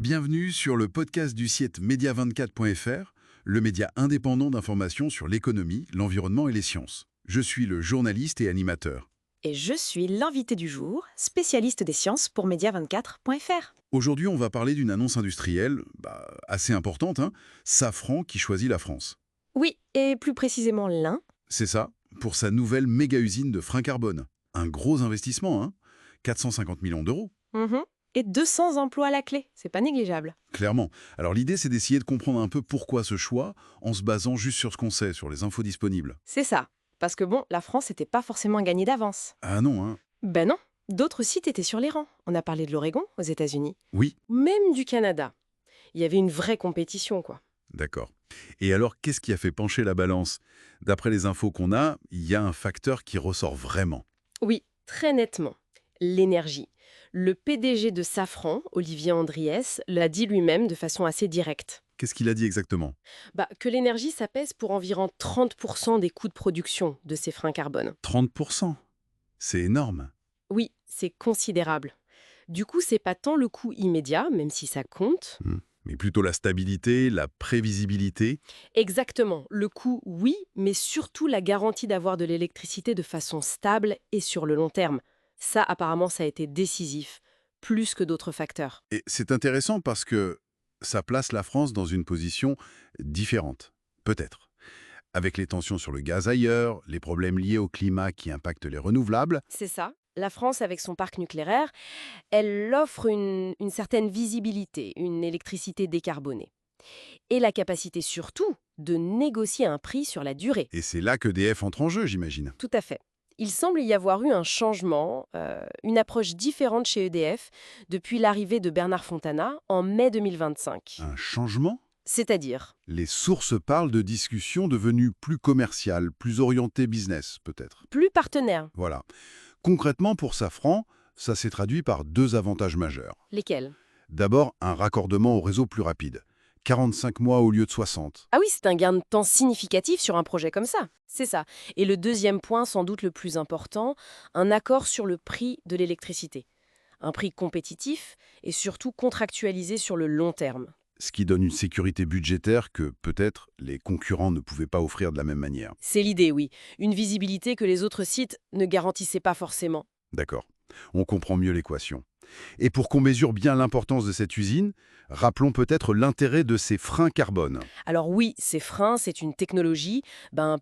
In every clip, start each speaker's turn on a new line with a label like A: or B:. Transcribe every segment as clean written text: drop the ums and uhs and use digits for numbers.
A: Bienvenue sur le podcast du site media24.fr, le média indépendant d'information sur l'économie, l'environnement et les sciences. Je suis le journaliste et animateur.
B: Et je suis l'invité du jour, spécialiste des sciences pour media24.fr.
A: Aujourd'hui, on va parler d'une annonce industrielle assez importante, Safran qui choisit la France.
B: Oui, et plus précisément l'un.
A: C'est ça, pour sa nouvelle méga-usine de frein carbone. Un gros investissement, 450 millions d'euros.
B: Et 200 emplois à la clé, c'est pas négligeable.
A: Clairement. Alors l'idée, c'est d'essayer de comprendre un peu pourquoi ce choix, en se basant juste sur ce qu'on sait, sur les infos disponibles.
B: C'est ça. Parce que bon, la France n'était pas forcément gagnée d'avance.
A: Ah non,
B: Ben non, d'autres sites étaient sur les rangs. On a parlé de l'Oregon aux États-Unis,
A: Oui,
B: même du Canada. Il y avait une vraie compétition, quoi.
A: d'accord. Et alors, qu'est-ce qui a fait pencher la balance? D'après les infos qu'on a, il y a un facteur qui ressort vraiment.
B: Oui, très nettement. L'énergie. Le PDG de Safran, Olivier Andriès, l'a dit lui-même de façon assez directe.
A: Qu'est-ce qu'il a dit exactement?
B: Que l'énergie, ça pèse pour environ 30% des coûts de production de ces freins carbone.
A: 30%. C'est énorme.
B: Oui, c'est considérable. Du coup, c'est pas tant le coût immédiat, même si ça compte.
A: Mais plutôt la stabilité, la prévisibilité.
B: Exactement, le coût, oui, mais surtout la garantie d'avoir de l'électricité de façon stable et sur le long terme. Ça, apparemment, ça a été décisif, plus que d'autres facteurs.
A: Et c'est intéressant parce que ça place la France dans une position différente. Peut-être. Avec les tensions sur le gaz ailleurs, les problèmes liés au climat qui impactent les renouvelables.
B: C'est ça. La France, avec son parc nucléaire, elle offre une certaine visibilité, une électricité décarbonée. Et la capacité surtout de négocier un prix sur la durée.
A: Et c'est là qu'EDF entre en jeu, j'imagine.
B: Tout à fait. Il semble y avoir eu un changement, une approche différente chez EDF depuis l'arrivée de Bernard Fontana en mai 2025.
A: Un changement?
B: C'est-à-dire,
A: Les sources parlent de discussions devenues plus commerciales, plus orientées business, peut-être.
B: plus partenaire.
A: Voilà. Concrètement, pour Safran, ça s'est traduit par deux avantages majeurs.
B: Lesquels?
A: D'abord, un raccordement au réseau plus rapide. 45 mois au lieu de 60.
B: Ah oui, c'est un gain de temps significatif sur un projet comme ça. C'est ça. Et le deuxième point, sans doute le plus important, un accord sur le prix de l'électricité. Un prix compétitif et surtout contractualisé sur le long terme.
A: Ce qui donne une sécurité budgétaire que, peut-être, les concurrents ne pouvaient pas offrir de la même manière.
B: C'est l'idée, oui. Une visibilité que les autres sites ne garantissaient pas forcément.
A: D'accord. On comprend mieux l'équation. Et pour qu'on mesure bien l'importance de cette usine, rappelons peut-être l'intérêt de ces freins carbone.
B: Alors oui, ces freins, c'est une technologie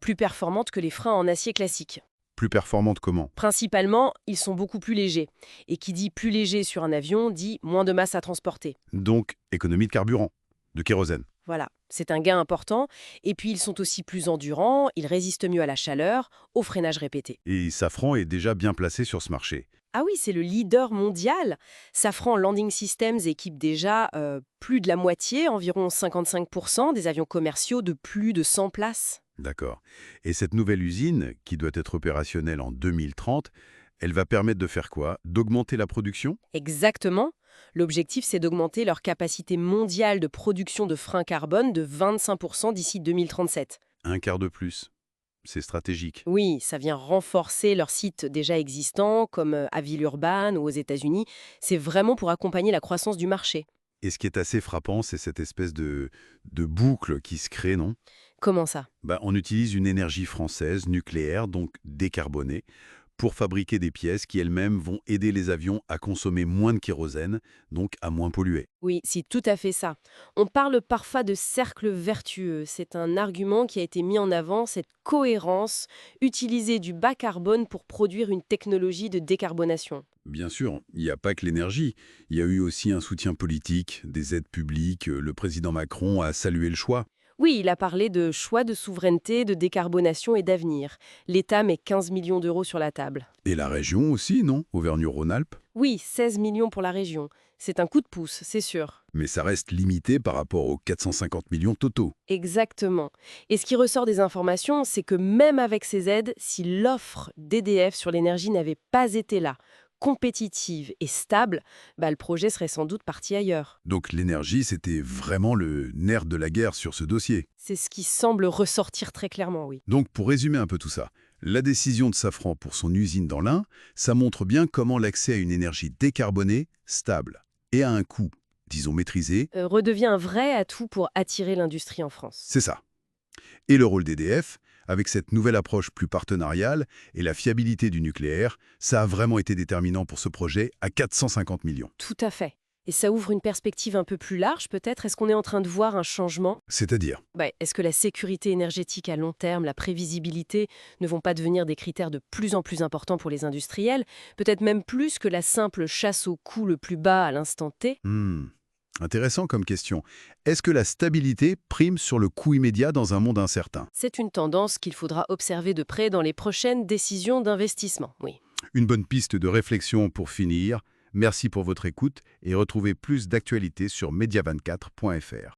B: plus performante que les freins en acier classique.
A: Plus performante comment?
B: Principalement, ils sont beaucoup plus légers. Et qui dit plus léger sur un avion dit moins de masse à transporter.
A: Donc, économie de carburant, de kérosène.
B: Voilà, c'est un gain important. Et puis ils sont aussi plus endurants, ils résistent mieux à la chaleur, au freinage répété.
A: Et Safran est déjà bien placé sur ce marché.
B: Ah oui, c'est le leader mondial. Safran Landing Systems équipe déjà plus de la moitié, environ 55% des avions commerciaux de plus de 100 places.
A: D'accord. Et cette nouvelle usine, qui doit être opérationnelle en 2030, elle va permettre de faire quoi? D'augmenter la production?
B: Exactement. L'objectif, c'est d'augmenter leur capacité mondiale de production de freins carbone de 25% d'ici 2037.
A: Un quart de plus. C'est stratégique.
B: Oui, ça vient renforcer leurs sites déjà existants, comme à Villeurbanne ou aux États-Unis. C'est vraiment pour accompagner la croissance du marché.
A: Et ce qui est assez frappant, c'est cette espèce de boucle qui se crée, non?
B: Comment ça?
A: On utilise une énergie française, nucléaire, donc décarbonée, pour fabriquer des pièces qui elles-mêmes vont aider les avions à consommer moins de kérosène, donc à moins polluer.
B: Oui, c'est tout à fait ça. On parle parfois de cercle vertueux. C'est un argument qui a été mis en avant, cette cohérence, utiliser du bas carbone pour produire une technologie de décarbonation.
A: Bien sûr, il n'y a pas que l'énergie. Il y a eu aussi un soutien politique, des aides publiques. Le président Macron a salué le choix.
B: Oui, il a parlé de choix de souveraineté, de décarbonation et d'avenir. L'État met 15 millions d'euros sur la table.
A: Et la région aussi, non? Auvergne-Rhône-Alpes.
B: Oui, 16 millions pour la région. C'est un coup de pouce, c'est sûr.
A: Mais ça reste limité par rapport aux 450 millions totaux.
B: Exactement. Et ce qui ressort des informations, c'est que même avec ces aides, si l'offre d'EDF sur l'énergie n'avait pas été là, compétitive et stable, le projet serait sans doute parti ailleurs.
A: Donc l'énergie, c'était vraiment le nerf de la guerre sur ce dossier.
B: C'est ce qui semble ressortir très clairement, oui.
A: Donc pour résumer un peu tout ça, la décision de Safran pour son usine dans l'Ain, ça montre bien comment l'accès à une énergie décarbonée, stable, et à un coût disons maîtrisée,
B: redevient un vrai atout pour attirer l'industrie en France.
A: c'est ça. Et le rôle d'EDF, avec cette nouvelle approche plus partenariale et la fiabilité du nucléaire, ça a vraiment été déterminant pour ce projet à 450 millions.
B: Tout à fait. Et ça ouvre une perspective un peu plus large, peut-être. Est-ce qu'on est en train de voir un changement?
A: C'est-à-dire,
B: Est-ce que la sécurité énergétique à long terme, la prévisibilité, ne vont pas devenir des critères de plus en plus importants pour les industriels? Peut-être même plus que la simple chasse au coût le plus bas à l'instant T?
A: intéressant comme question. Est-ce que la stabilité prime sur le coût immédiat dans un monde incertain?
B: C'est une tendance qu'il faudra observer de près dans les prochaines décisions d'investissement, oui.
A: Une bonne piste de réflexion pour finir. Merci pour votre écoute et retrouvez plus d'actualités sur media24.fr.